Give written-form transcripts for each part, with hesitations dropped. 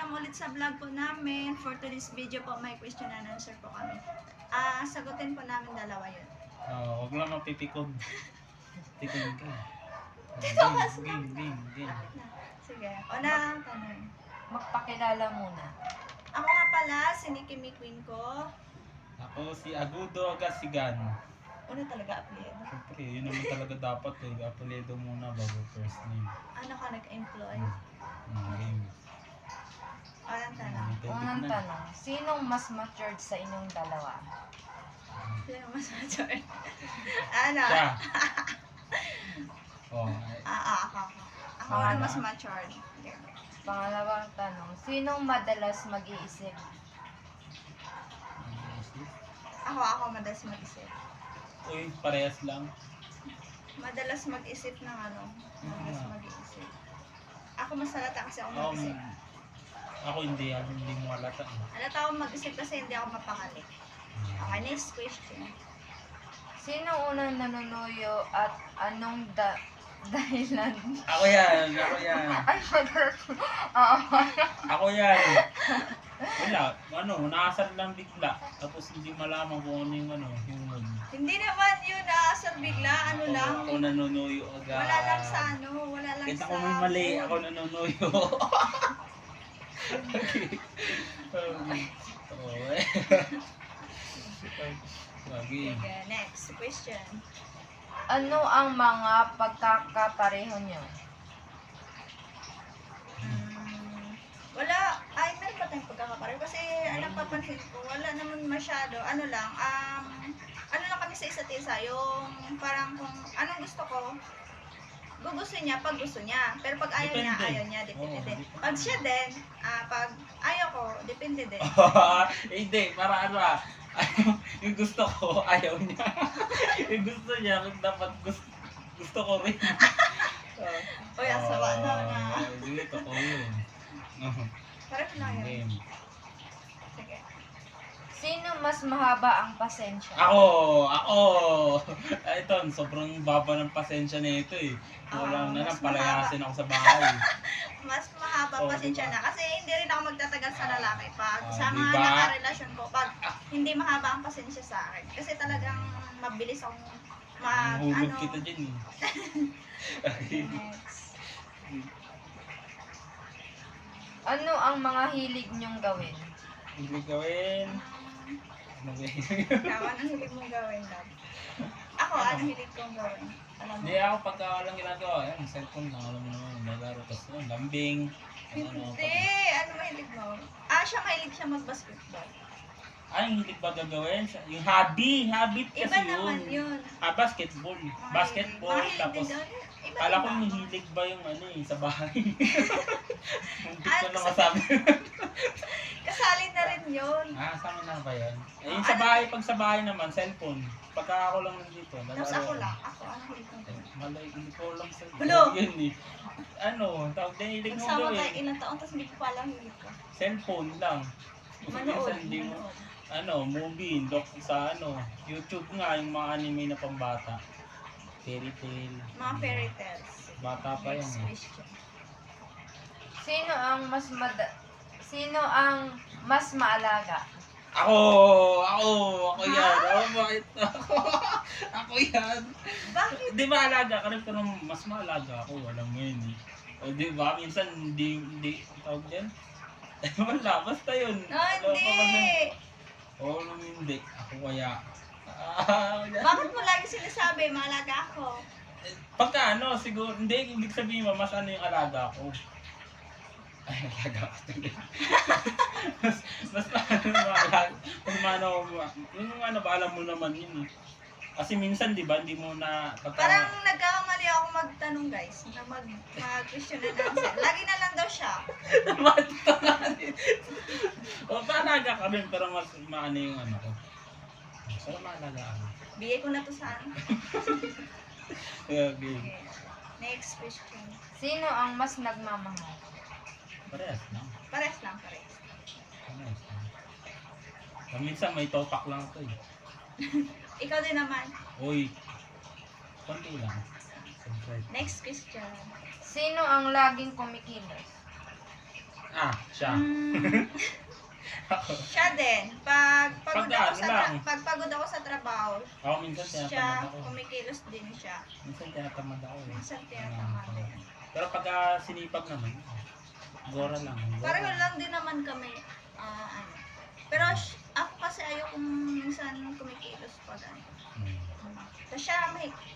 welcome ulit sa vlog po namin. For today's video po, may question and answer po kami. Sagutin po namin dalawa yun. Huwag lang mapipikon. Pikon ka. Dito ka sa Game. Sige, una tanong. Magpakilala muna. Ako nga pala, si Nikki McQueen ko. Ako si Agudo Agasigan. Una talaga apelyido. Siyempre, yun naman talaga dapat eh. Apelyido muna bago first name. Ano ka nag-employ? Game. Unang tanong. Unang tanong, sinong mas matured sa inyong dalawa? Sino mas mature? Ano? Siya. Ako. Ako ang mas mature. Okay. Pangalawang tanong, sinong madalas mag-iisip? Ako madalas mag-isip. Uy, parehas lang. Madalas mag-isip ng ano. Madalas mag-isip. Ako mas halata kasi ako mag-isip. Ako hindi mo halata. Halata ako mag-isip kasi hindi ako mapakali. Okay, next question. Sinong unang nanunuyo at anong dahilan? Ako yan. Ay, madalas. Oo. Ako yan. Wala, nakasar lang bigla. Tapos hindi malaman kung ano yung yung mood. Hindi naman yun naasar bigla, ano lang. Ako nanunuyo agad. Wala lang sa Kita ko may mali, mood. ako nanunuyo. Lagi. Sige, next question. Ano ang mga pagkakapareho nyo? Wala, meron pa tayong pagkakapareho kasi alam papansin ko, wala naman masyado, ano lang kami sa isa't isa, yung parang kung anong gusto ko, gusto niya pag gusto niya, pero pag ayaw niya, Depende. ayaw niya, depende din. Depende. Pag siya din, pag ayaw ko, depende din. Hindi, para yung gusto ko, ayaw niya. Yung gusto niya, dapat gusto ko rin. Uy, asawa na nga. Sige, totoo yun. Parang lang yun. Game. Sige. Sino mas mahaba ang pasensya? Ako! Ito, sobrang baba ng pasensya na ito eh. Walang na lang, mas palayasin ako sa bahay. Mas mahaba Oh, pasensya diba? na kasi hindi rin ako magtatagal sa lalaki pag Ah, sa mga diba? nakarelasyon ko pag hindi mahaba ang pasensya sa akin kasi talagang mabilis akong Hulog kita dyan eh. next. Ano ang mga hilig nyong gawin? Hindi gawin. Ano ba yun? Ikaw, anong hilig mong gawin, love? Ako, anong hilig kong gawin? Alam mo? Hindi ako pagka walang ginagawa, yan, cellphone lang, alam mo naman, nalaro, tapos lambing. Hindi, ano mahilig mo? Siya mahilig siya mag-basketball. Yung hilig ba gagawin? Yung habit kasi Iba naman yun. Basketball. Basketball, Mahilig tapos, din daw yun. Iba kala ko iba. hilig ba yung sa bahay. Hindi Ah, ko na masabi. Kasali na rin yun. Sama na ba yan? Yung sa bahay, pag sa bahay naman, cellphone. Pagka ako lang nandito, Tapos ako lang. Ako, anong hilig kong gawin? Malay, hindi ko lang sa Hulo! yun eh. Tawag din hilig mo Nagsama tayo gawin. ilang taon, tapos hindi ko pa alam hilig ko. Cellphone lang. Manood. Minsan hindi mo, movie, sa YouTube nga, yung mga anime na pambata. Fairy tale. Mga fairy tales. Bata pa yan Next eh. question. Sino ang mas maalaga? Ako yan. Bakit ako? Ako yan. Bakit? Di ba alaga ka rin, pero mas maalaga ako. Alam mo yun eh. O di ba, minsan hindi tawag dyan? Wala, basta yun. Hindi! Hindi. Ako kaya. Bakit mo lagi sinasabi, malaga ako? Pagka siguro, hindi, ibig sabihin mo, mas yung alaga ko. Ay, alaga ko tuloy. mas maalaga. Yung ba, alam mo naman yun eh. Kasi minsan, di ba, hindi mo na... Parang nagkakamali ako magtanong guys, na mag-question and answer. Lagi na lang daw siya. Paalaga ka rin, pero mas maano yung ko. Pero maalaga ako. Bigay ko na to sa ano. Okay. Okay. Next question. Sino ang mas nagmamahal? Parehas lang. Pares lang, pares. Parehas lang. Minsan may topak lang ito eh. Ikaw din naman. Uy, konti lang. Subscribe. Next question. Sino ang laging kumikilos? Siya. Siya din. Pag pagod Pag ako ano sa lang. pag pagod ako sa trabaho, Ako minsan tinatamad siya ako. kumikilos din siya. Minsan tinatamad ako eh. Minsan tinatamad din. Pero pagka sinipag naman, gora lang. Gora. Pareho lang din naman kami. Ano. Pero ako kasi ayokong minsan kumikilos pag ano. Hmm. Tapos siya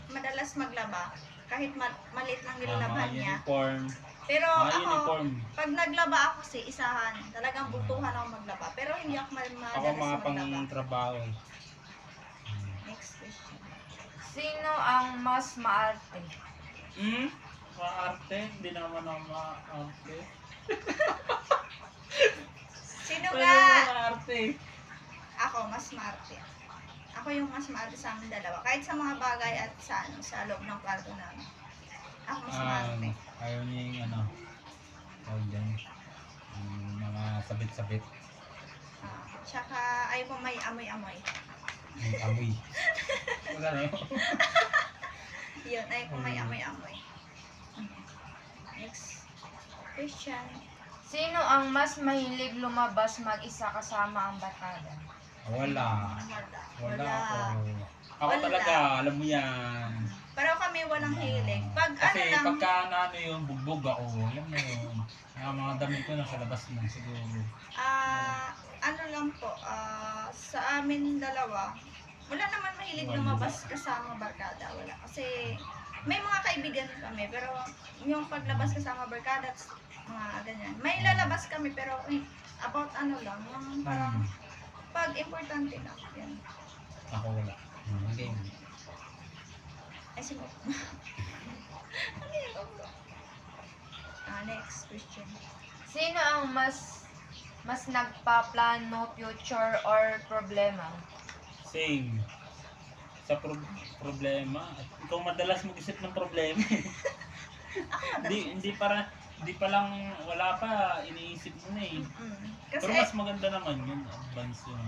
madalas maglaba. Kahit maliit lang nilalaban Mga niya. uniform. Pero Mga ako, uniform. pag naglaba ako kasi isahan. Talagang butuhan ako maglaba. Pero hindi ako Ako madalas mga maglaba. pang trabaho. Next question. Sino ang mas maarte? Maarte? Hindi naman ako maarte. Sino Pero nga? maarte. Ako, mas maarte. Ako yung mas maarte sa amin dalawa. Kahit sa mga bagay at sa ano, sa loob ng kwarto namin. Ako mas maarte. Ayaw niya yung ano. Tawag dyan. Yung mga sabit-sabit. Tsaka ayaw ko may amoy-amoy. Yung amoy. Wala na. Yun, ayaw ko may amoy-amoy. Next question. Sino ang mas mahilig lumabas mag-isa kasama ang barkada? Wala. Wala ako. Ako Wala. talaga, alam mo yan. Pero kami walang hilig. Pag ano Kasi lang, pagka ano yung bugbog ako, alam mo yun. Ang mga damit ko nasa labas na siguro. ano lang po, sa amin dalawa, wala naman mahilig Wala. lumabas kasama barkada. Wala. Kasi may mga kaibigan kami, pero yung paglabas kasama barkada, mga ganyan. May lalabas kami, pero about ano lang, yung parang pag importante lang. Yan. Ako wala. Game. Ay, sige. Next question. Sino ang mas nagpaplano future or problema? Same. Sa problema. Ikaw madalas mag-isip ng problema. hindi pa lang wala pa iniisip mo na eh. Kasi, Pero mas maganda naman yun, advance yun.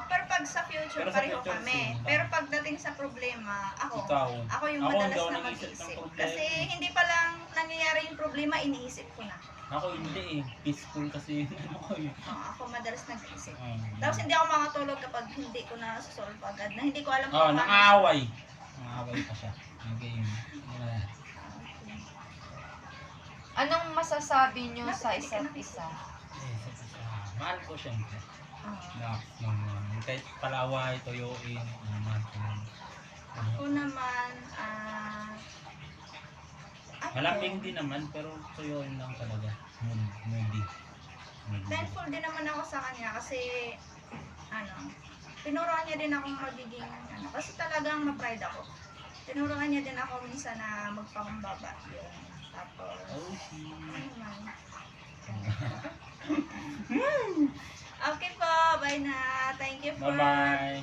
pero pag sa future, Pero sa pareho future, kami. same lang. Pero pagdating sa problema, Ikaw. ako yung Ako, madalas hindi ako na nag-iisip ng mag-isip. problema. Kasi hindi pa lang nangyayari yung problema, iniisip ko na. Ako hindi eh. Peaceful kasi yun. Ano ko yun. Ako madalas nag-isip. Ah. Tapos hindi ako makatulog kapag hindi ko na solve agad. Na hindi ko alam Oh, paano. nang-aaway. Nang-aaway pa siya. Game. Wala. Anong masasabi niyo sa isa't isa? Mahal ko siyempre. Ah. Kahit palaway, toyoin, mahal ko yun. Ako naman, Malambing din naman, pero toyoin lang talaga. Moody. thankful din naman ako sa kanya kasi, tinuruan niya din ako magiging, kasi talagang ma-pride ako. Tinuruan niya din ako minsan na magpakumbaba. Yun. Tapos, Oh, ano man. Okay po, bye na. Thank you for bye-bye.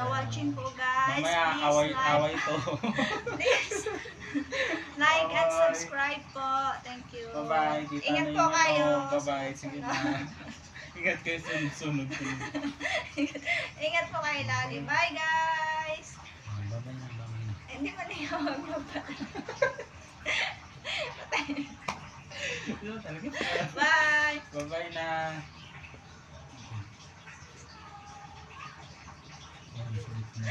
watching po guys. Mamaya, Please away to. please like and Bye-bye. subscribe po. Thank you. Bye-bye. Kita Ingat na po yung kayo. Bye-bye. Sige na. Ingat kayo sunod-sunod. Ingat po kayo lagi. Bye guys. Bye-bye na. Hindi mo na yung magbaba. Bye. Bye-bye na. Yan, sulit na.